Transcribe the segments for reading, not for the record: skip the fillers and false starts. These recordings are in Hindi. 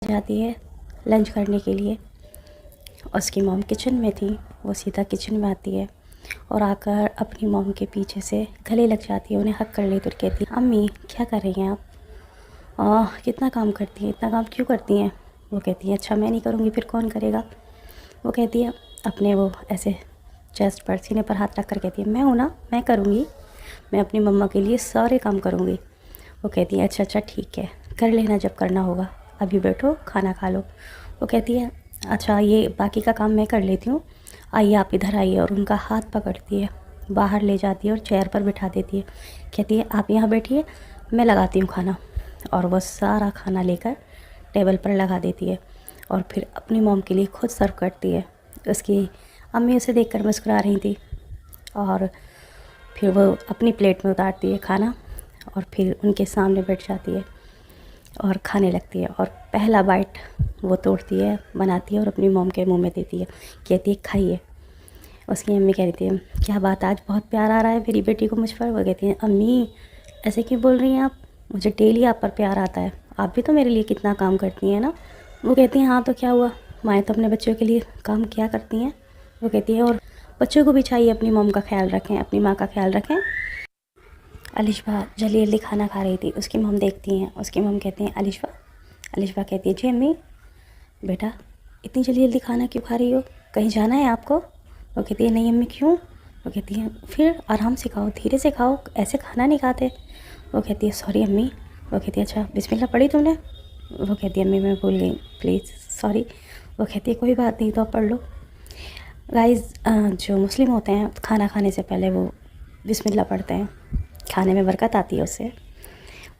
जाती है लंच करने के लिए। उसकी मॉम किचन में थी, वो सीधा किचन में आती है और आकर अपनी मॉम के पीछे से गले लग जाती है, उन्हें हक कर लेती और कहती है अम्मी क्या कर रही हैं आप, कितना काम करती हैं, इतना काम क्यों करती हैं। वो कहती है अच्छा मैं नहीं करूँगी फिर कौन करेगा। वो कहती है अपने वो ऐसे चेस्ट पर सीने पर हाथ रख कर कहती है मैं हूँ ना, मैं करूँगी, मैं अपनी मम्मा के लिए सारे काम करूँगी। वो कहती है अच्छा ठीक है कर लेना जब करना होगा, अभी बैठो खाना खा लो। वो कहती है अच्छा ये बाकी का काम मैं कर लेती हूँ, आइए आप इधर आइए, और उनका हाथ पकड़ती है, बाहर ले जाती है और चेयर पर बिठा देती है। कहती है आप यहाँ बैठिए, मैं लगाती हूँ खाना, और वो सारा खाना लेकर टेबल पर लगा देती है और फिर अपनी मॉम के लिए खुद सर्व करती है। उसकी अम्मी उसे देखकर मुस्कुरा रही थी और फिर वो अपनी प्लेट में उतारती है खाना और फिर उनके सामने बैठ जाती है और खाने लगती है। और पहला बाइट वो तोड़ती है, बनाती है और अपनी मॉम के मुंह में देती है, कहती है खाइए। उसकी अम्मी कह रही थी क्या बात आज बहुत प्यार आ रहा है मेरी बेटी को मुझ पर। वो कहती है अम्मी ऐसे क्यों बोल रही हैं आप, मुझे डेली आप पर प्यार आता है, आप भी तो मेरे लिए कितना काम करती हैं ना। वो कहती हैं हाँ तो क्या हुआ, माएँ तो अपने बच्चों के लिए काम क्या करती हैं। वो कहती है और बच्चों को भी चाहिए अपनी मॉम का ख्याल रखें, अपनी माँ का ख्याल रखें। अलिशबा जल्दी जल्दी खाना खा रही थी, उसकी मॉम देखती हैं, उसकी मॉम कहती हैं अलिशबा। अलिशबा कहती है जी अम्मी। बेटा इतनी जल्दी जल्दी खाना क्यों खा रही हो, कहीं जाना है आपको। वो कहती है नहीं अम्मी क्यों। वो कहती है फिर आराम से खाओ, धीरे से खाओ, ऐसे खाना नहीं खाते। वो कहती है सॉरी अम्मी। वो कहती है अच्छा बिस्मिल्लाह पढ़ी तुमने। वो कहती है अम्मी मैं भूल गई प्लीज़ सॉरी। वो कहती है कोई बात नहीं तो आप पढ़ लो। गाइस जो मुस्लिम होते हैं खाना खाने से पहले वो बिस्मिल्लाह पढ़ते हैं, खाने में बरकत आती है उससे,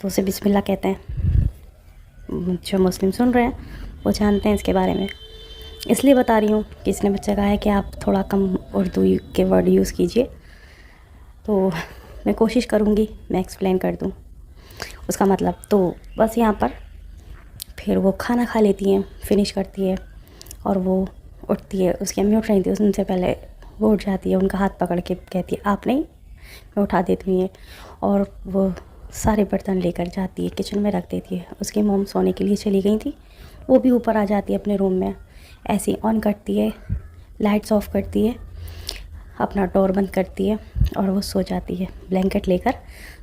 तो उसे बिस्मिल्लाह कहते हैं। जो मुस्लिम सुन रहे हैं वो जानते हैं इसके बारे में, इसलिए बता रही हूँ कि इसने बच्चा कहा है कि आप थोड़ा कम उर्दू के वर्ड यूज़ कीजिए, तो मैं कोशिश करूँगी मैं एक्सप्लेन कर दूँ उसका मतलब। तो बस यहाँ पर फिर वो खाना खा लेती हैं, फिनिश करती है और वो उठती है। उसकी अम्मी उठ रही थी, उनसे पहले वो उठ जाती है, उनका हाथ पकड़ के कहती है आप नहीं, मैं उठा देती हूँ ये, और वो सारे बर्तन लेकर जाती है किचन में रख देती है। उसकी मॉम सोने के लिए चली गई थी, वो भी ऊपर आ जाती है अपने रूम में, ऐसे ऑन करती है, लाइट्स ऑफ करती है, अपना डोर बंद करती है और वो सो जाती है। ब्लैंकेट लेकर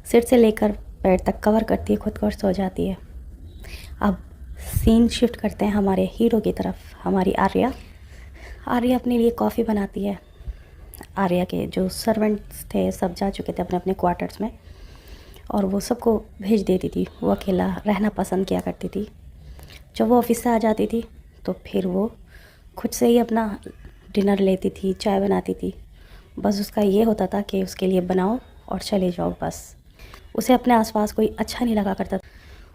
सिर से लेकर पैर तक कवर करती है खुद को और सो जाती है। अब सीन शिफ्ट करते हैं हमारे हीरो की तरफ, हमारी आर्या। आर्या अपने लिए कॉफ़ी बनाती है। आर्या के जो सर्वेंट्स थे सब जा चुके थे अपने अपने क्वार्टर्स में और वो सबको भेज देती थी, वो अकेला रहना पसंद किया करती थी। जब वो ऑफिस से आ जाती थी तो फिर वो खुद से ही अपना डिनर लेती थी, चाय बनाती थी। बस उसका ये होता था कि उसके लिए बनाओ और चले जाओ, बस उसे अपने आसपास कोई अच्छा नहीं लगा करता।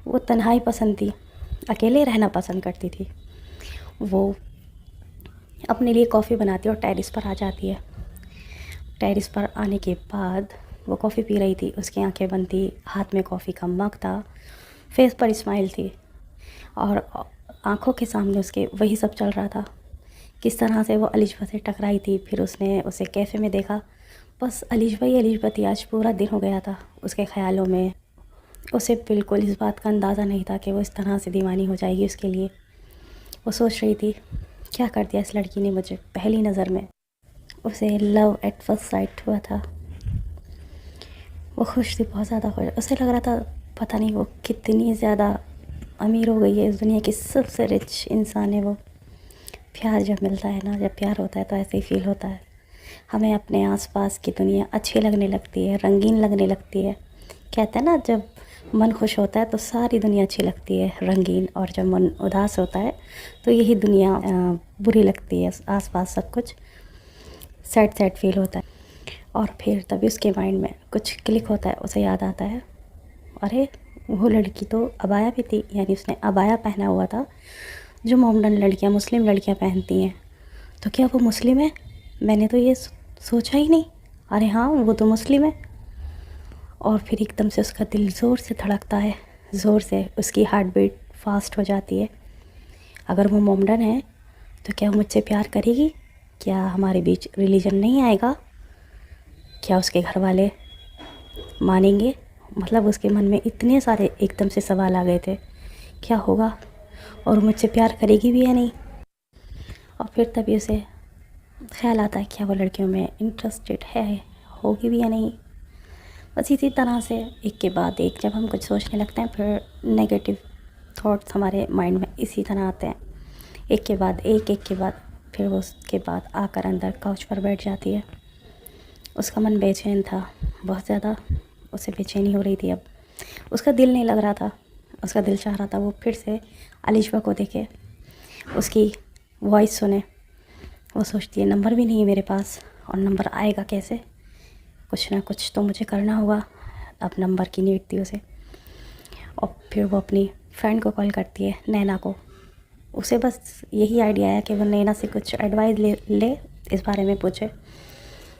वो तन्हाई पसंद थी, अकेले रहना पसंद करती थी। वो अपने लिए कॉफ़ी बनाती और टेरेस पर आ जाती है। टेरेस पर आने के बाद वो कॉफ़ी पी रही थी, उसकी आंखें बंद थी, हाथ में कॉफ़ी का मग था, फेस पर स्माइल थी और आंखों के सामने उसके वही सब चल रहा था। किस तरह से वो अलिशबा से टकराई थी, फिर उसने उसे कैफ़े में देखा, बस अलिशबा ही अलिशबा थी। आज पूरा दिन हो गया था उसके ख़्यालों में। उसे बिल्कुल इस बात का अंदाज़ा नहीं था कि वो इस तरह से दीवानी हो जाएगी उसके लिए। वो सोच रही थी क्या कर दिया इस लड़की ने मुझे, पहली नज़र में उसे लव एट फर्स्ट साइट हुआ था। वो खुश थी, बहुत ज़्यादा खुश। उसे लग रहा था पता नहीं वो कितनी ज़्यादा अमीर हो गई है, इस दुनिया की सबसे रिच इंसान है वो। प्यार जब मिलता है ना, जब प्यार होता है तो ऐसे ही फील होता है। हमें अपने आसपास की दुनिया अच्छी लगने लगती है, रंगीन लगने लगती है। कहते हैं ना जब मन खुश होता है तो सारी दुनिया अच्छी लगती है, रंगीन, और जब मन उदास होता है तो यही दुनिया बुरी लगती है, आसपास सब कुछ सैड सैड फील होता है। और फिर तभी उसके माइंड में कुछ क्लिक होता है, उसे याद आता है अरे वो लड़की तो अबाया भी थी, यानी उसने अबाया पहना हुआ था जो मॉडर्न लड़कियां, मुस्लिम लड़कियां पहनती हैं। तो क्या वो मुस्लिम है? मैंने तो ये सोचा ही नहीं। अरे हाँ वो तो मुस्लिम है। और फिर एकदम से उसका दिल ज़ोर से धड़कता है, ज़ोर से उसकी हार्ट बीट फास्ट हो जाती है। अगर वो मॉडर्न है तो क्या वो मुझसे प्यार करेगी? क्या हमारे बीच रिलीजन नहीं आएगा? क्या उसके घर वाले मानेंगे? मतलब उसके मन में इतने सारे एकदम से सवाल आ गए थे, क्या होगा? और मुझसे प्यार करेगी भी या नहीं। और फिर तभी उसे ख्याल आता है क्या वो लड़कियों में इंटरेस्टेड है, होगी भी या नहीं। बस इसी तरह से एक के बाद एक जब हम कुछ सोचने लगते हैं, फिर नेगेटिव थॉट्स हमारे माइंड में इसी तरह आते हैं, एक के बाद एक के बाद। फिर वो उसके बाद आकर अंदर काउच पर बैठ जाती है। उसका मन बेचैन था बहुत ज़्यादा, उसे बेचैनी हो रही थी। अब उसका दिल नहीं लग रहा था, उसका दिल चाह रहा था वो फिर से अलिशबा को देखे, उसकी वॉइस सुने। वो सोचती है नंबर भी नहीं है मेरे पास, और नंबर आएगा कैसे, कुछ ना कुछ तो मुझे करना होगा। अब नंबर की नीड थी उसे। और फिर वो अपनी फ्रेंड को कॉल करती है, नैना को। उसे बस यही आइडिया है कि वो नैना से कुछ एडवाइस ले इस बारे में पूछे।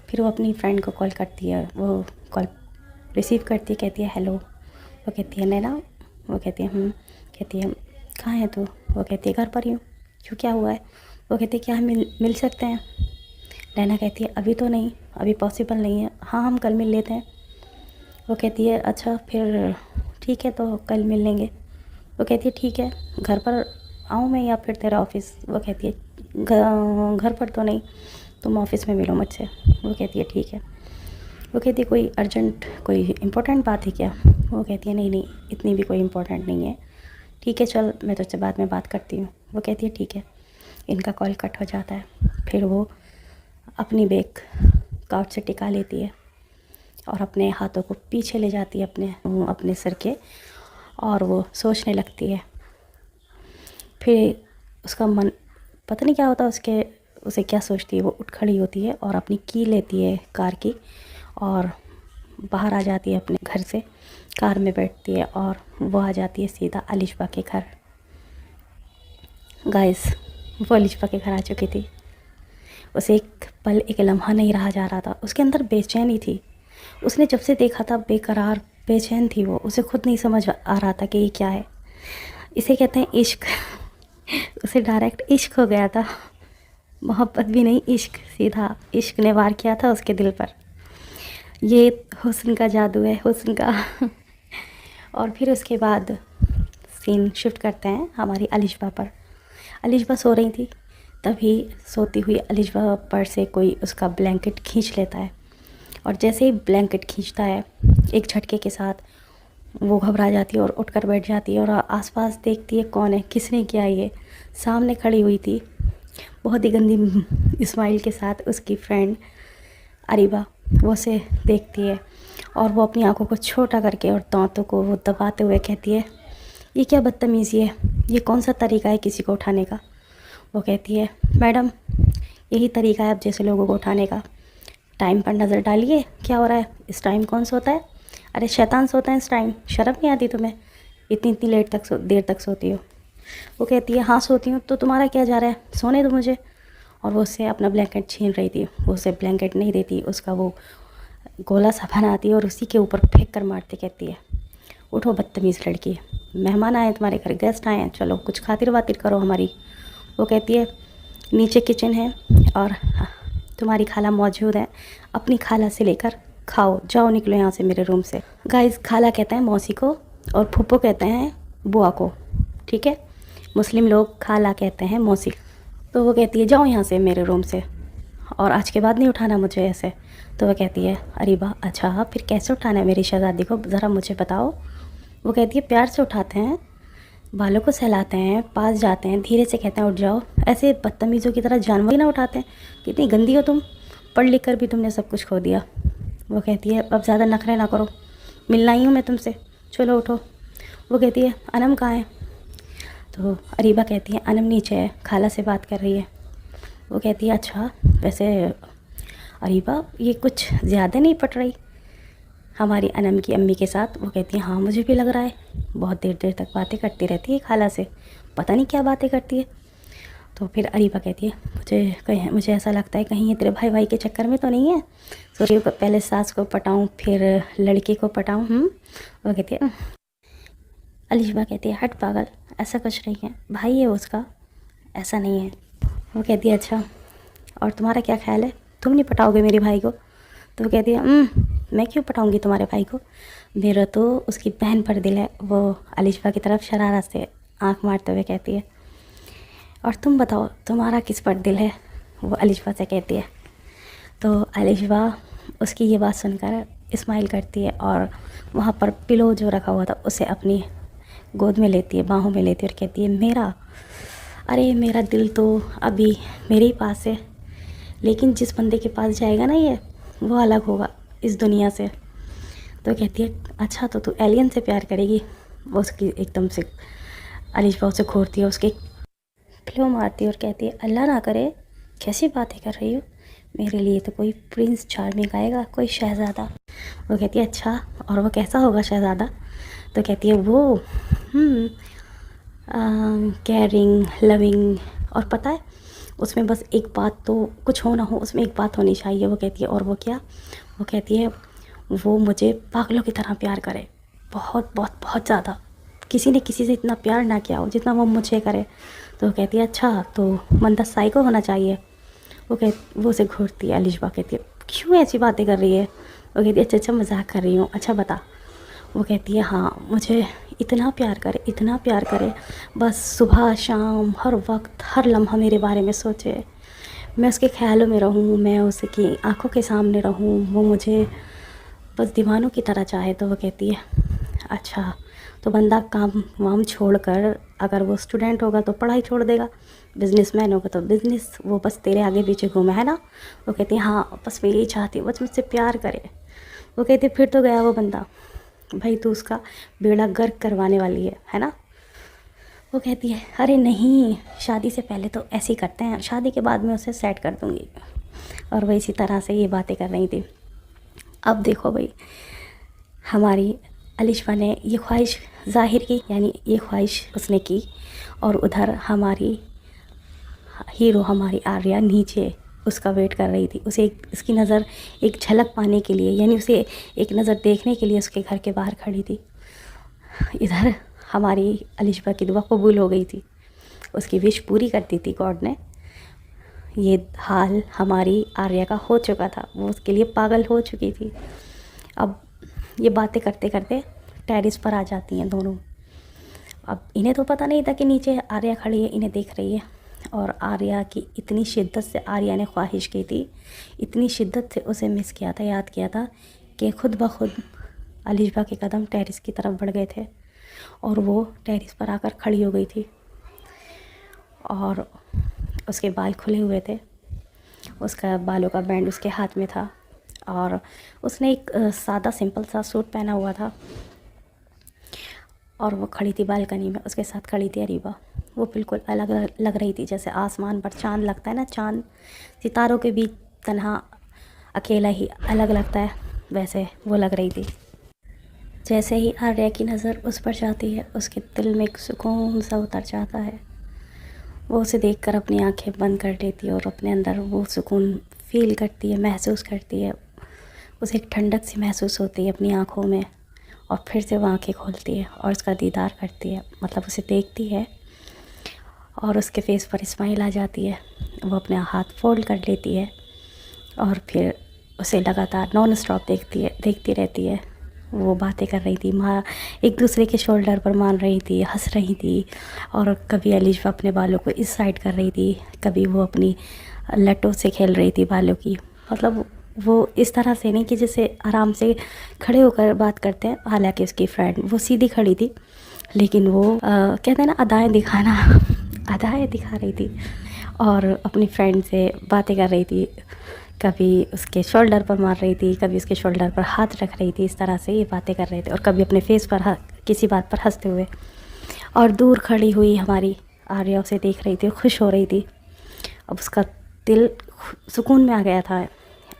फिर वो अपनी फ्रेंड को कॉल करती है, वो कॉल रिसीव करती है, कहती है हेलो। वो कहती है नैना, वो कहती है कहती है कहाँ है तू। वो कहती है घर पर ही हूँ। क्यों, क्या हुआ है। वो कहती है क्या हम मिल सकते हैं। नैना कहती है अभी तो नहीं, अभी पॉसिबल नहीं है। हाँ हम कल मिल लेते हैं। वो कहती है अच्छा फिर ठीक है, तो कल मिल लेंगे। वो कहती है ठीक है, घर पर आऊँ मैं या फिर तेरा ऑफ़िस। वो कहती है घर पर तो नहीं, तुम ऑफ़िस में मिलो मुझसे। वो कहती है ठीक है। वो कहती है कोई अर्जेंट, कोई इम्पोर्टेंट बात है क्या। वो कहती है नहीं इतनी भी कोई इम्पोर्टेंट नहीं है, ठीक है चल मैं तुझसे बाद में बात करती हूँ। वो कहती है ठीक है। इनका कॉल कट हो जाता है। फिर वो अपनी बैग काउच से टिका लेती है और अपने हाथों को पीछे ले जाती है अपने सर के, और वो सोचने लगती है। फिर उसका मन पता नहीं क्या होता उसे क्या सोचती है। वो उठ खड़ी होती है और अपनी की लेती है कार की, और बाहर आ जाती है अपने घर से, कार में बैठती है और वो आ जाती है सीधा अलिशबा के घर। गाइस, वो अलिशबा के घर आ चुकी थी। उसे एक पल, एक लम्हा नहीं रहा जा रहा था। उसके अंदर बेचैनी थी। उसने जब से देखा था बेकरार बेचैन थी वो। उसे खुद नहीं समझ आ रहा था कि ये क्या है। इसे कहते हैं इश्क। उसे डायरेक्ट इश्क हो गया था, मोहब्बत भी नहीं, इश्क। सीधा इश्क ने वार किया था उसके दिल पर। ये हुस्न का जादू है, हुस्न का। और फिर उसके बाद सीन शिफ्ट करते हैं हमारी अलिशबा पर। अलिशबा सो रही थी, तभी सोती हुई अलिशबा पर से कोई उसका ब्लैंकेट खींच लेता है। और जैसे ही ब्लैंकेट खींचता है, एक झटके के साथ वो घबरा जाती है और उठकर बैठ जाती है और आसपास देखती है कौन है, किसने किया ये। सामने खड़ी हुई थी बहुत ही गंदी स्माइल के साथ उसकी फ्रेंड अरीबा। वो उसे देखती है और वो अपनी आंखों को छोटा करके और दांतों को वो दबाते हुए कहती है ये क्या बदतमीज़ी है, ये कौन सा तरीका है किसी को उठाने का। वो कहती है मैडम यही तरीका है अब जैसे लोगों को उठाने का। टाइम पर नज़र डालिए क्या हो रहा है, इस टाइम कौन सोता है। अरे शैतान सोता है इस टाइम, शर्म नहीं आती तुम्हें, इतनी देर तक सोती हो। वो कहती है हाँ सोती हूँ, तो तुम्हारा क्या जा रहा है, सोने दो मुझे। और वो उससे अपना ब्लैंकेट छीन रही थी। वो उसे ब्लैंकेट नहीं देती, उसका वो गोला सा बनाती है और उसी के ऊपर फेंक कर मारती, कहती है उठो बदतमीज़ लड़की, मेहमान आए तुम्हारे घर, गेस्ट आए हैं, चलो कुछ खातिर वातिर करो हमारी। वो कहती है नीचे किचन है और तुम्हारी खाला मौजूद है, अपनी खाला से लेकर खाओ, जाओ निकलो यहाँ से मेरे रूम से। गाइस, खाला कहते हैं मौसी को और फूफो कहते हैं बुआ को, ठीक है। मुस्लिम लोग खाला कहते हैं मौसी। तो वो कहती है जाओ यहाँ से मेरे रूम से, और आज के बाद नहीं उठाना मुझे ऐसे। तो वो कहती है अरीबा अच्छा फिर कैसे उठाना है मेरी शहज़ादी को, ज़रा मुझे बताओ। वो कहती है प्यार से उठाते हैं, बालों को सहलाते हैं, पास जाते हैं, धीरे से कहते हैं उठ जाओ, ऐसे बदतमीज़ों की तरह जानवर ही ना उठाते हैं। कितनी गंदी हो तुम, पढ़ लिख कर भी तुमने सब कुछ खो दिया। वो कहती है अब ज़्यादा नखरे ना करो, मिलना ही हूँ मैं तुमसे, चलो उठो। वो कहती है अनम कहाँ है। तो अरीबा कहती है अनम नीचे है, खाला से बात कर रही है। वो कहती है अच्छा वैसे अरीबा ये कुछ ज़्यादा नहीं पट रही हमारी अनम की अम्मी के साथ। वो कहती है हाँ मुझे भी लग रहा है, बहुत देर देर तक बातें करती रहती है खाला से, पता नहीं क्या बातें करती है। तो फिर अरीबा कहती है मुझे ऐसा लगता है कहीं ये तेरे भाई के चक्कर में तो नहीं है, सोचिए पहले सास को पटाऊँ फिर लड़के को पटाऊँ। वो कहती है अलिशबा कहती है हट पागल, ऐसा कुछ नहीं है, भाई है उसका, ऐसा नहीं है। वो कहती है अच्छा और तुम्हारा क्या ख्याल है, तुम नहीं पटाओगे मेरे भाई को। तो वो कहती है मैं क्यों पटाऊंगी तुम्हारे भाई को, मेरा तो उसकी बहन पर दिल है। वो अलिशबा की तरफ शरारत से आंख मारते हुए कहती है, और तुम बताओ तुम्हारा किस पर दिल है? वो अलिशबा से कहती है। तो अलिशबा उसकी ये बात सुनकर स्माइल करती है और वहाँ पर पिलो जो रखा हुआ था उसे अपनी गोद में लेती है, बाहों में लेती है और कहती है, मेरा, अरे मेरा दिल तो अभी मेरे ही पास है, लेकिन जिस बंदे के पास जाएगा ना ये, वो अलग होगा इस दुनिया से। तो कहती है, अच्छा तो तू एलियन से प्यार करेगी? वो उसकी एकदम से अलिशबा उसे घूरती है, उसके फ्लो मारती है और कहती है, अल्लाह ना करे, कैसी बातें कर रही हो? मेरे लिए तो कोई प्रिंस चार्मिंग आएगा, कोई शहज़ादा। वो कहती है, अच्छा और वो कैसा होगा शहज़ादा? तो कहती है, वो केयरिंग, लविंग, और पता है उसमें बस एक बात, तो कुछ हो ना हो उसमें एक बात होनी चाहिए। वो कहती है, और वो क्या? वो कहती है, वो मुझे पागलों की तरह प्यार करे, बहुत बहुत बहुत ज़्यादा, किसी ने किसी से इतना प्यार ना किया हो जितना वो मुझे करे। तो वो कहती है, अच्छा तो बंदा साइको होना चाहिए? वो उसे घूरती है। अलिशबा कहती है, क्यों ऐसी बातें कर रही है? वो कहती है, अच्छा अच्छा मजाक कर रही हूँ, अच्छा बता। वो कहती है, हाँ मुझे इतना प्यार करे, इतना प्यार करे, बस सुबह शाम हर वक्त हर लम्हा मेरे बारे में सोचे, मैं उसके ख्यालों में रहूँ, मैं उसकी आंखों के सामने रहूँ, वो मुझे बस दीवानों की तरह चाहे। तो वो कहती है, अच्छा तो बंदा काम वाम छोड़कर, अगर वो स्टूडेंट होगा तो पढ़ाई छोड़ देगा, बिजनेसमैन होगा तो बिज़नेस, वो बस तेरे आगे पीछे घूमे, है ना? वो कहती है, हाँ बस मैं यही चाहती हूँ, बस मुझसे प्यार करे। वो कहती है, फिर तो गया वो बंदा, भाई तू उसका बेड़ा गर्क करवाने वाली है ना? वो कहती है, अरे नहीं, शादी से पहले तो ऐसे ही करते हैं, शादी के बाद मैं उसे सेट कर दूँगी। और वही इसी तरह से ये बातें कर रही थी। अब देखो भाई, हमारी अलिशबा ने ये ख्वाहिश ज़ाहिर की, यानी ये ख्वाहिश उसने की, और उधर हमारी हीरो, हमारी आर्या नीचे उसका वेट कर रही थी, उसे उसकी नज़र एक झलक पाने के लिए, यानी उसे एक नज़र देखने के लिए उसके घर के बाहर खड़ी थी। इधर हमारी अलिशबा की दुआ कबूल हो गई थी, उसकी विश पूरी कर दी थी गॉड ने। ये हाल हमारी आर्या का हो चुका था, वो उसके लिए पागल हो चुकी थी। अब ये बातें करते करते टेरिस पर आ जाती हैं दोनों। अब इन्हें तो पता नहीं था कि नीचे आर्या खड़ी है, इन्हें देख रही है, और आर्या की इतनी शिद्दत से आर्या ने ख्वाहिश की थी, इतनी शिद्दत से उसे मिस किया था, याद किया था, कि खुद ब खुद अलिशबा के कदम टेरिस की तरफ बढ़ गए थे और वो टेरिस पर आकर खड़ी हो गई थी, और उसके बाल खुले हुए थे, उसका बालों का बैंड उसके हाथ में था, और उसने एक सादा सिंपल सा सूट पहना हुआ था, और वो खड़ी थी बालकनी में, उसके साथ खड़ी थी अरीबा। वो बिल्कुल अलग लग रही थी, जैसे आसमान पर चांद लगता है ना, चांद सितारों के बीच तन्हा अकेला ही अलग लगता है, वैसे वो लग रही थी। जैसे ही आर्या की नज़र उस पर जाती है, उसके दिल में एक सुकून सा उतर जाता है। वो उसे देखकर अपनी आंखें बंद कर लेती है और अपने अंदर वो सुकून फील करती है, महसूस करती है। उसे एक ठंडक सी महसूस होती है अपनी आँखों में, और फिर से वो आँखें खोलती है और उसका दीदार करती है, मतलब उसे देखती है, और उसके फेस पर स्माइल आ जाती है। वो अपने हाथ फोल्ड कर लेती है और फिर उसे लगातार नॉन स्टॉप देखती रहती है। वो बातें कर रही थी, माँ एक दूसरे के शोल्डर पर मान रही थी, हंस रही थी, और कभी अलिशबा अपने बालों को इस साइड कर रही थी, कभी वो अपनी लटों से खेल रही थी बालों की। मतलब वो इस तरह से नहीं कि जैसे आराम से खड़े होकर बात करते हैं, हालांकि उसकी फ्रेंड वो सीधी खड़ी थी, लेकिन वो कहते हैं ना अदाएँ दिखाना, अदाएँ दिखा रही थी और अपनी फ्रेंड से बातें कर रही थी, कभी उसके शोल्डर पर मार रही थी, कभी उसके शोल्डर पर हाथ रख रही थी, इस तरह से ये बातें कर रहे थे, और कभी अपने फेस पर किसी बात पर हंसते हुए। और दूर खड़ी हुई हमारी आर्या उसे देख रही थी, खुश हो रही थी। अब उसका दिल सुकून में आ गया था,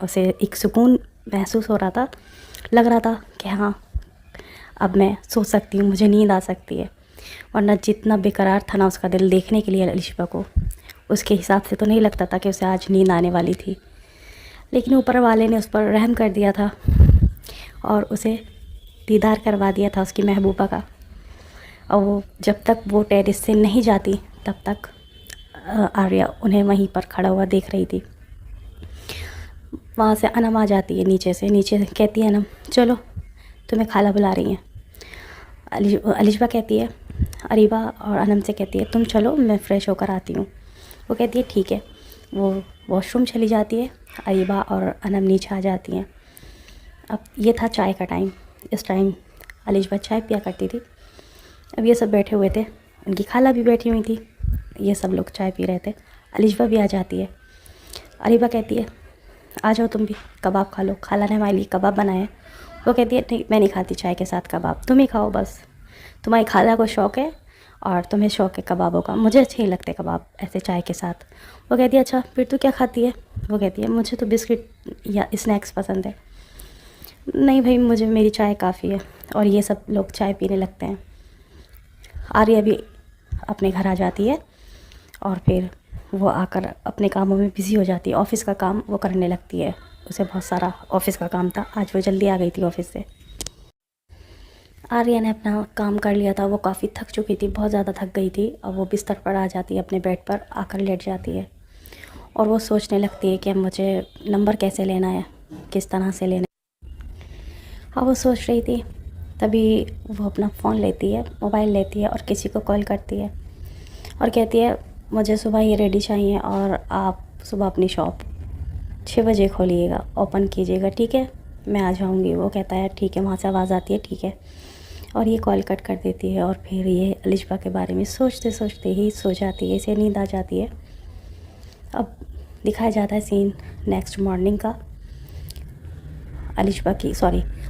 उसे एक सुकून महसूस हो रहा था, लग रहा था कि हाँ अब मैं सो सकती हूँ, मुझे नींद आ सकती है। वरना जितना बेकरार था ना उसका दिल देखने के लिए अलिशबा को, उसके हिसाब से तो नहीं लगता था कि उसे आज नींद आने वाली थी। लेकिन ऊपर वाले ने उस पर रहम कर दिया था और उसे दीदार करवा दिया था उसकी महबूबा का। और वो जब तक वो टेरिस से नहीं जाती तब तक आर्या उन्हें वहीं पर खड़ा हुआ देख रही थी। वहाँ से अनम आ जाती है नीचे से कहती है, अनम चलो तुम्हें खाला बुला रही हैं। अलिशबा कहती है, अरीबा और अनम से कहती है तुम चलो, मैं फ़्रेश होकर आती हूँ। वो कहती है ठीक है। वो वॉशरूम चली जाती है। अरीबा और अनम नीचे आ जाती हैं। अब ये था चाय का टाइम। इस टाइम अलिशबा चाय पिया करती थी। अब ये सब बैठे हुए थे, उनकी खाला भी बैठी हुई थी, ये सब लोग चाय पी रहे थे। अलिशबा भी आ जाती है। अरीबा कहती है आ जाओ तुम भी, कबाब खा लो, खाला ने हमारे लिए कबाब बनाए हैं। वो कहती है नहीं, मैं नहीं खाती चाय के साथ कबाब, तुम ही खाओ बस, तुम्हारी खाला को शौक़ है और तुम्हें शौक़ है कबाबों का, मुझे अच्छे नहीं लगते कबाब ऐसे चाय के साथ। वो कहती है अच्छा फिर तू क्या खाती है? वो कहती है मुझे तो बिस्किट या स्नैक्स पसंद है। नहीं भाई, मुझे मेरी चाय काफ़ी है। और ये सब लोग चाय पीने लगते हैं। आर्या भी अपने घर आ जाती है और फिर वो आकर अपने कामों में बिज़ी हो जाती है। ऑफ़िस का काम वो करने लगती है, उसे बहुत सारा ऑफ़िस का काम था, आज वो जल्दी आ गई थी ऑफ़िस से। आर्या ने अपना काम कर लिया था, वो काफ़ी थक चुकी थी, बहुत ज़्यादा थक गई थी। अब वो बिस्तर पर आ जाती है, अपने बेड पर आकर लेट जाती है और वो सोचने लगती है कि अब मुझे नंबर कैसे लेना है, किस तरह से लेना है। अब वो सोच रही थी, तभी वो अपना फ़ोन लेती है, मोबाइल लेती है और किसी को कॉल करती है और कहती है मुझे सुबह ही रेडी चाहिए और आप सुबह अपनी शॉप 6 बजे खोलिएगा, ओपन कीजिएगा, ठीक है, मैं आ जाऊँगी। वो कहता है ठीक है, वहाँ से आवाज़ आती है ठीक है, और ये कॉल कट कर देती है। और फिर ये अलिशबा के बारे में सोचते सोचते ही सो जाती है, इसे नींद आ जाती है। अब दिखाया जाता है सीन नेक्स्ट मॉर्निंग का।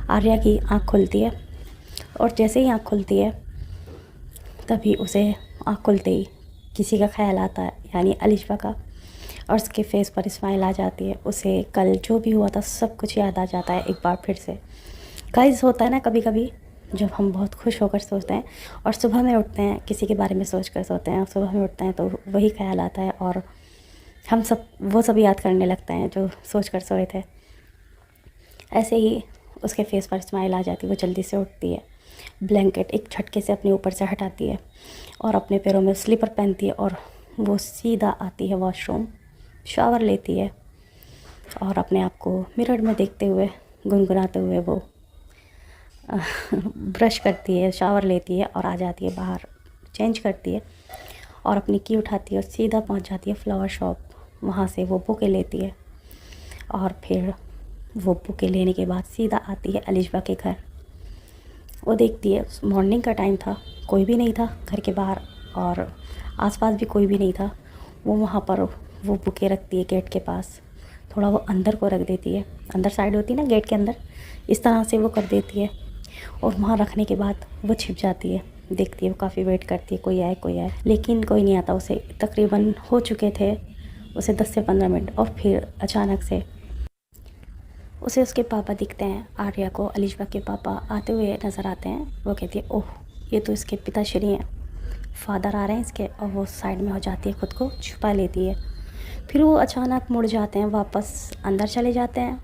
आर्या की आँख खुलती है और जैसे ही आँख खुलती है तभी उसे आँख खुलते ही किसी का ख्याल आता है, यानी अलिशबा का, और उसके फेस पर स्माइल आ जाती है। उसे कल जो भी हुआ था सब कुछ याद आ जाता है एक बार फिर से। गाइस होता है ना कभी कभी जब हम बहुत खुश होकर सोचते हैं और सुबह में उठते हैं किसी के बारे में सोच कर सोते हैं, और सुबह में उठते हैं तो वही ख्याल आता है और हम सब वो सब याद करने लगते हैं जो सोच कर सोए थे। ऐसे ही उसके फेस पर स्माइल आ जाती है, वो जल्दी से उठती है, ब्लैंकेट एक झटके से अपने ऊपर से हटाती है और अपने पैरों में स्लीपर पहनती है और वो सीधा आती है वॉशरूम, शावर लेती है और अपने आप को मिरर में देखते हुए गुनगुनाते हुए वो ब्रश करती है, शावर लेती है और आ जाती है बाहर, चेंज करती है और अपनी की उठाती है और सीधा पहुंच जाती है फ्लावर शॉप। वहाँ से वो बुके लेती है और फिर वो बुके लेने के बाद सीधा आती है अलिशबा के घर। वो देखती है मॉर्निंग का टाइम था, कोई भी नहीं था घर के बाहर और आसपास भी कोई भी नहीं था। वो वहाँ पर वो बुके रखती है गेट के पास, थोड़ा वो अंदर को रख देती है, अंदर साइड होती है ना गेट के अंदर, इस तरह से वो कर देती है और वहाँ रखने के बाद वो छिप जाती है। देखती है, वो काफ़ी वेट करती है कोई आए, लेकिन कोई नहीं आता। उसे तकरीबन हो चुके थे उसे 10 से 15 मिनट और फिर अचानक से उसे उसके पापा दिखते हैं। आर्या को अलिशबा के पापा आते हुए नज़र आते हैं। वो कहती है ओह ये तो इसके पिताश्री हैं, फादर आ रहे हैं इसके, और वो साइड में हो जाती है, खुद को छुपा लेती है। फिर वो अचानक मुड़ जाते हैं, वापस अंदर चले जाते हैं।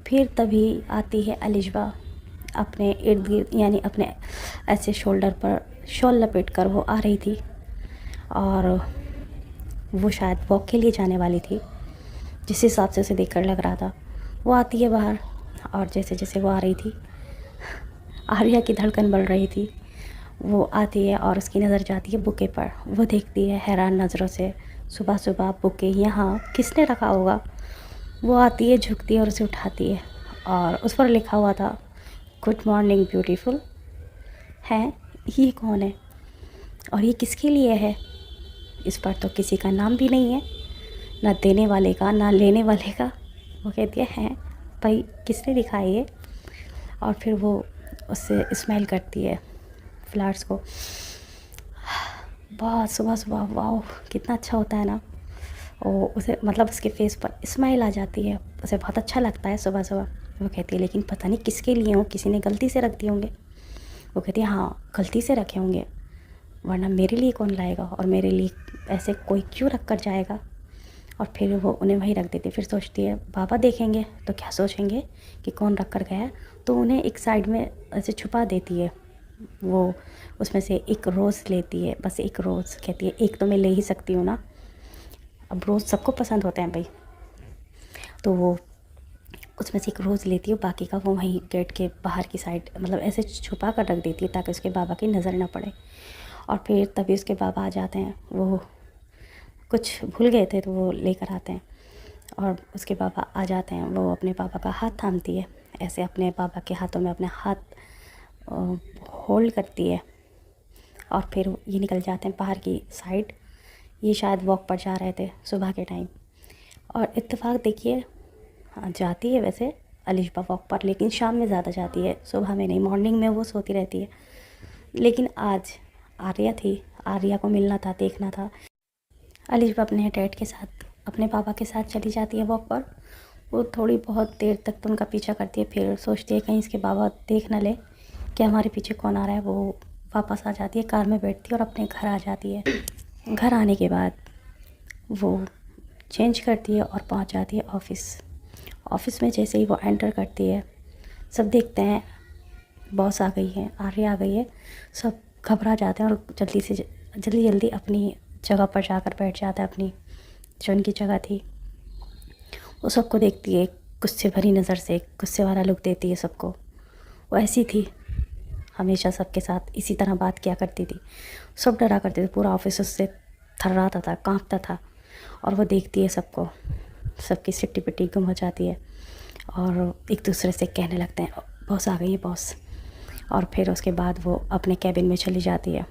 फिर तभी आती है अलिशबा अपने इर्द गिर्द, यानी अपने ऐसे शोल्डर पर शॉल लपेट कर वो आ रही थी और वो शायद वॉक के लिए जाने वाली थी, जिस हिसाब से उसे देखकर लग रहा था। वो आती है बाहर और जैसे जैसे वो आ रही थी आर्या की धड़कन बढ़ रही थी। वो आती है और उसकी नज़र जाती है बुके पर। वो देखती है हैरान नज़रों से, सुबह सुबह बुके यहाँ किसने रखा होगा। वो आती है, झुकती है और उसे उठाती है और उस पर लिखा हुआ था गुड मॉर्निंग ब्यूटीफुल। है ये कौन है और ये किसके लिए है? इस पर तो किसी का नाम भी नहीं है, ना देने वाले का ना लेने वाले का। वो कहती है भाई किसने लिखा है ये? और फिर वो उससे स्मेल करती है फ्लावर्स को। बहुत सुबह सुबह वाओ कितना अच्छा होता है ना। और उसे मतलब उसके फेस पर स्माइल आ जाती है, उसे बहुत अच्छा लगता है सुबह सुबह। वो कहती है लेकिन पता नहीं किसके लिए हो, किसी ने गलती से रख दिए होंगे। वो कहती है हाँ गलती से रखे होंगे, वरना मेरे लिए कौन लाएगा और मेरे लिए ऐसे कोई क्यों रख कर जाएगा। और फिर वो उन्हें वहीं रख देती है। फिर सोचती है बाबा देखेंगे तो क्या सोचेंगे कि कौन रख कर गया, तो उन्हें एक साइड में ऐसे छुपा देती है। वो उसमें से एक रोज़ लेती है, बस एक रोज़, कहती है एक तो मैं ले ही सकती हूँ ना, अब रोज़ सबको पसंद होते हैं भाई। तो वो उसमें से एक रोज़ लेती है, बाकी का वो वहीं गेट के बाहर की साइड मतलब ऐसे छुपा कर रख देती है ताकि उसके बाबा की नज़र ना पड़े। और फिर तभी उसके पापा आ जाते हैं, वो कुछ भूल गए थे तो वो लेकर आते हैं। और उसके पापा आ जाते हैं, वो अपने पापा का हाथ थामती है, ऐसे अपने पापा के हाथों में अपने हाथ होल्ड करती है और फिर ये निकल जाते हैं बाहर की साइड। ये शायद वॉक पर जा रहे थे सुबह के टाइम। और इत्तेफाक देखिए, हाँ जाती है वैसे अलिशबा वॉक पर, लेकिन शाम में ज़्यादा जाती है, सुबह में नहीं। मॉर्निंग में वो सोती रहती है। लेकिन आज आर्या थी, आर्या को मिलना था, देखना था। अलिशबा अपने डैड के साथ, अपने पापा के साथ चली जाती है वॉक पर। वो थोड़ी बहुत देर तक तो उनका पीछा करती है, फिर सोचती है कहीं इसके बाबा देख ना ले कि हमारे पीछे कौन आ रहा है। वो वापस आ जाती है, कार में बैठती है और अपने घर आ जाती है। घर आने के बाद वो चेंज करती है और पहुंच जाती है ऑफ़िस। ऑफ़िस में जैसे ही वो एंटर करती है, सब देखते हैं बॉस आ गई है, आर्या आ गई है। सब घबरा जाते हैं और जल्दी जल्दी अपनी जगह पर जाकर बैठ जाता है, अपनी जो उनकी जगह थी। वो सबको देखती है गुस्से भरी नज़र से, गुस्से वाला लुक देती है सबको। वो ऐसी थी, हमेशा सबके साथ इसी तरह बात किया करती थी। सब डरा करते थे, पूरा ऑफिस उससे थर्राता था, कांपता था। और वो देखती है सबको, सबकी सिट्टी पिट्टी गुम हो जाती है और एक दूसरे से कहने लगते हैं बॉस आ गई है बॉस। और फिर उसके बाद वो अपने कैबिन में चली जाती है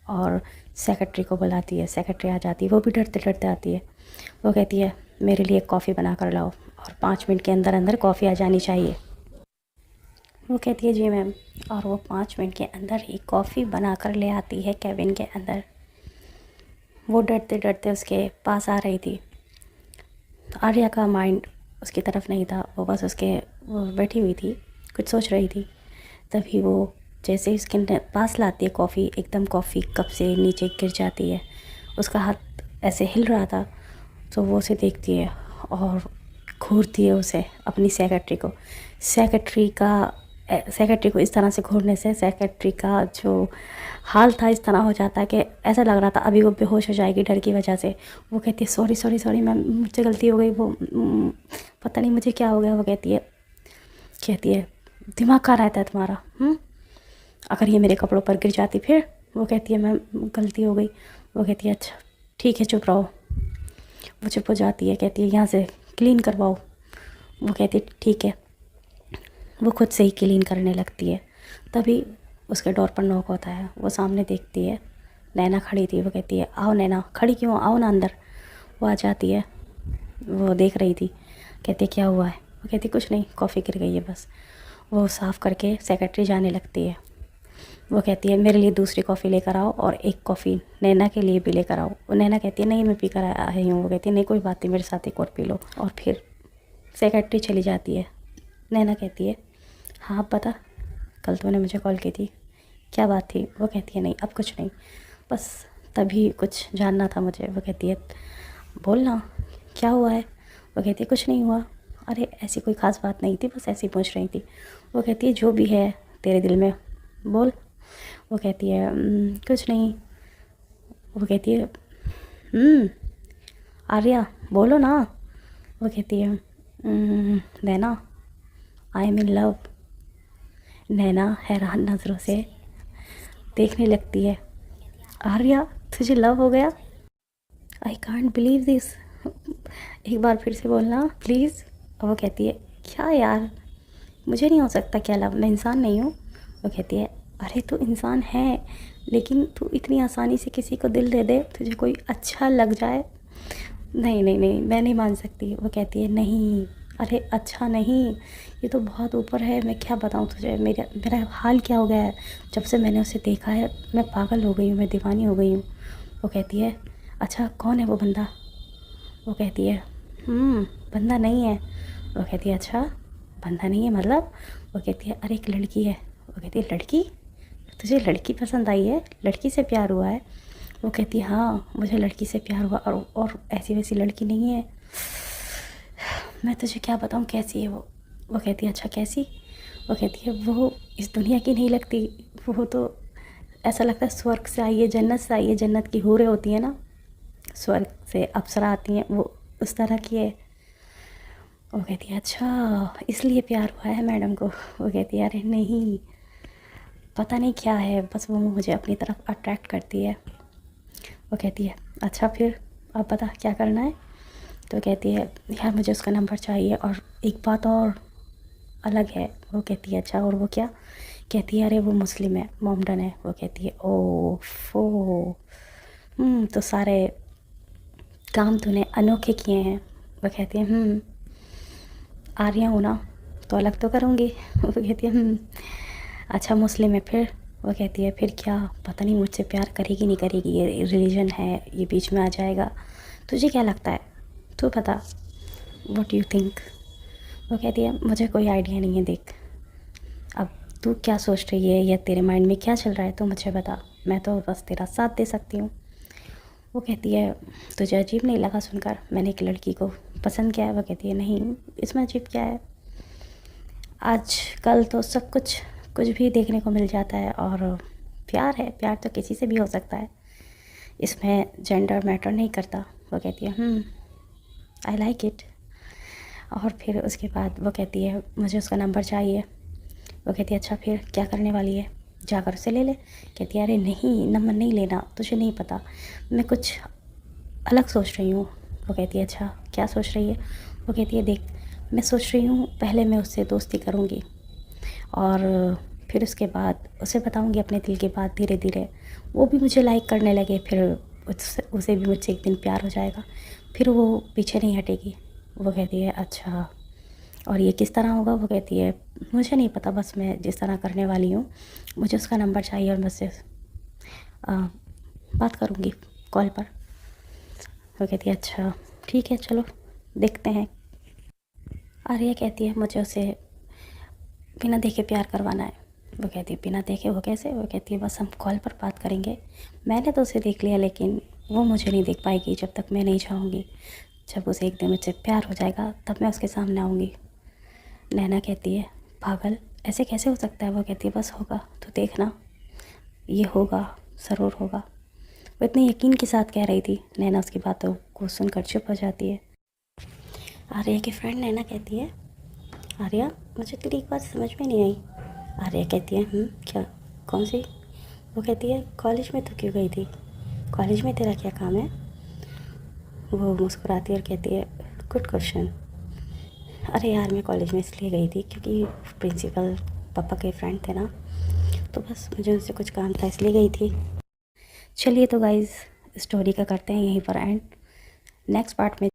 और सेक्रेटरी को बुलाती है। सेक्रेटरी आ जाती है, वो भी डरते डरते आती है। वो कहती है मेरे लिए कॉफ़ी बना कर लाओ और 5 मिनट के अंदर अंदर कॉफ़ी आ जानी चाहिए। वो कहती है जी मैम, और वो 5 मिनट के अंदर ही कॉफ़ी बना कर ले आती है कैबिन के अंदर। वो डरते डरते उसके पास आ रही थी। आर्या का माइंड उसकी तरफ नहीं था, वो बस वो बैठी हुई थी, कुछ सोच रही थी। तभी वो जैसे ही उसके पास लाती है कॉफ़ी, एकदम कॉफ़ी कप से नीचे गिर जाती है। उसका हाथ ऐसे हिल रहा था, तो वो उसे देखती है और घूरती है उसे, अपनी सेक्रेटरी को इस तरह से घूरने से सेक्रेटरी का जो हाल था इस तरह हो जाता है कि ऐसा लग रहा था अभी वो बेहोश हो जाएगी डर की वजह से। वो कहती है सॉरी सॉरी सॉरी मैम, मुझसे गलती हो गई, वो पता नहीं मुझे क्या हो गया। वो कहती है दिमाग कहाँ रहता है तुम्हारा? अगर ये मेरे कपड़ों पर गिर जाती फिर? वो कहती है मैम गलती हो गई। वो कहती है अच्छा ठीक है चुप रहो। वो चुप हो जाती है, कहती है यहाँ से क्लीन करवाओ। वो कहती है ठीक है। वो खुद से ही क्लीन करने लगती है। तभी उसके डोर पर नॉक होता है। वो सामने देखती है, नैना खड़ी थी। वो कहती है आओ नैना, खड़ी क्यों, आओ ना अंदर। वो आ जाती है, वो देख रही थी, कहती है क्या हुआ है? वो कहती कुछ नहीं, कॉफ़ी गिर गई है बस। वो साफ़ करके सेक्रेटरी जाने लगती है। वो कहती है मेरे लिए दूसरी कॉफ़ी लेकर आओ और एक कॉफ़ी नैना के लिए भी लेकर आओ। वो नैना कहती है नहीं मैं पी कर आई हूँ। वो कहती है नहीं कोई बात नहीं, मेरे साथ एक और पी लो। और फिर सेक्रेटरी चली जाती है। नैना कहती है हाँ पता, कल तुमने मुझे कॉल की थी, क्या बात थी? वो कहती है नहीं अब कुछ नहीं, बस तभी कुछ जानना था मुझे। वो कहती है बोलना क्या हुआ है? वो कहती है कुछ नहीं हुआ। अरे ऐसी कोई ख़ास बात नहीं थी, बस ऐसी पूछ रही थी। वो कहती है जो भी है तेरे दिल में बोल। वो कहती है कुछ नहीं। वो कहती है आर्या बोलो ना। वो कहती है नैना आई एम इन लव। नैना हैरान नज़रों से देखने लगती है। आर्या तुझे लव हो गया? I can't believe this. एक बार फिर से बोलना प्लीज़। वो कहती है क्या यार, मुझे नहीं हो सकता क्या लव, मैं इंसान नहीं हूँ। वो कहती है अरे तू इंसान है, लेकिन तू इतनी आसानी से किसी को दिल दे दे, तुझे कोई अच्छा लग जाए? नहीं नहीं नहीं मैं नहीं मान सकती। वो कहती है नहीं, अरे अच्छा नहीं, ये तो बहुत ऊपर है। मैं क्या बताऊँ तुझे, मेरा हाल क्या हो गया है जब से मैंने उसे देखा है। मैं पागल हो गई हूँ, मैं दीवानी हो गई हूँ। वो कहती है अच्छा कौन है वो बंदा? वो कहती है बंदा नहीं है। वो कहती है अच्छा बंदा नहीं है मतलब? वो कहती है अरे एक लड़की है। वो कहती है लड़की? तुझे लड़की पसंद आई है, लड़की से प्यार हुआ है? वो कहती है हाँ मुझे लड़की से प्यार हुआ, और ऐसी वैसी लड़की नहीं है। मैं तुझे क्या बताऊँ कैसी है वो? वो कहती है अच्छा कैसी? वो कहती है वो इस दुनिया की नहीं लगती, वो तो ऐसा लगता है स्वर्ग से आई है, जन्नत से आई है। जन्नत की हूरें होती है ना, स्वर्ग से अप्सरा आती हैं, वो उस तरह की है। वो कहती है अच्छा इसलिए प्यार हुआ है मैडम को? वो कहती है अरे नहीं, पता नहीं क्या है, बस वो मुझे अपनी तरफ अट्रैक्ट करती है। वो कहती है अच्छा फिर अब बता क्या करना है। तो कहती है यार मुझे उसका नंबर चाहिए, और एक बात और अलग है। वो कहती है अच्छा और वो क्या। कहती है अरे वो मुस्लिम है, मोमडन है। वो कहती है ओ फो, तो सारे काम तूने अनोखे किए हैं। वो कहती है आ रही हूँ ना तो अलग तो करूँगी। वो कहती है अच्छा मुस्लिम है फिर। वो कहती है फिर क्या, पता नहीं मुझसे प्यार करेगी नहीं करेगी, ये रिलीजन है, ये बीच में आ जाएगा। तुझे क्या लगता है, तू बता, व्हाट यू थिंक। वो कहती है मुझे कोई आइडिया नहीं है, देख अब तू क्या सोच रही है या तेरे माइंड में क्या चल रहा है तो मुझे बता, मैं तो बस तेरा साथ दे सकती हूँ। वो कहती है तुझे अजीब नहीं लगा सुनकर मैंने एक लड़की को पसंद किया है। वो कहती है नहीं, इसमें अजीब क्या है, आज कल तो सब कुछ भी देखने को मिल जाता है, और प्यार है, प्यार तो किसी से भी हो सकता है, इसमें जेंडर मैटर नहीं करता। वो कहती है आई लाइक इट। और फिर उसके बाद वो कहती है मुझे उसका नंबर चाहिए। वो कहती है अच्छा फिर क्या करने वाली है, जाकर उसे ले ले। कहती है अरे नहीं, नंबर नहीं लेना, तुझे नहीं पता, मैं कुछ अलग सोच रही हूँ। वो कहती है अच्छा क्या सोच रही है। वो कहती है देख मैं सोच रही हूँ पहले मैं उससे दोस्ती करूँगी, और फिर उसके बाद उसे बताऊँगी अपने दिल की बात, धीरे धीरे वो भी मुझे लाइक करने लगे, फिर उसे भी मुझसे एक दिन प्यार हो जाएगा, फिर वो पीछे नहीं हटेगी। वो कहती है अच्छा और ये किस तरह होगा। वो कहती है मुझे नहीं पता, बस मैं जिस तरह करने वाली हूँ, मुझे उसका नंबर चाहिए और मैं उससे बात करूँगी कॉल पर। वो कहती है अच्छा ठीक है चलो देखते हैं। आर्या कहती है मुझे उसे बिना देखे प्यार करवाना है। वो कहती है बिना देखे वो कैसे। वो कहती है बस हम कॉल पर बात करेंगे, मैंने तो उसे देख लिया लेकिन वो मुझे नहीं देख पाएगी जब तक मैं नहीं चाहूँगी, जब उसे एक दिन मुझसे प्यार हो जाएगा तब मैं उसके सामने आऊँगी। नैना कहती है पागल, ऐसे कैसे हो सकता है। वो कहती है बस होगा तो देखना, ये होगा ज़रूर होगा। वो इतने यकीन के साथ कह रही थी। नैना उसकी बातों को सुनकर चुप हो जाती है। आर्या की फ्रेंड नैना कहती है आर्या मुझे तेरी एक बात समझ में नहीं आई। आर्या कहती है क्या, कौन सी। वो कहती है कॉलेज में तो क्यों गई थी, कॉलेज में तेरा क्या काम है। वो मुस्कुराती है और कहती है गुड क्वेश्चन। अरे यार मैं कॉलेज में इसलिए गई थी क्योंकि प्रिंसिपल पापा के फ्रेंड थे ना, तो बस मुझे उनसे कुछ काम था इसलिए गई थी। चलिए तो गाइज़ स्टोरी का करते हैं यहीं पर एंड। नेक्स्ट पार्ट में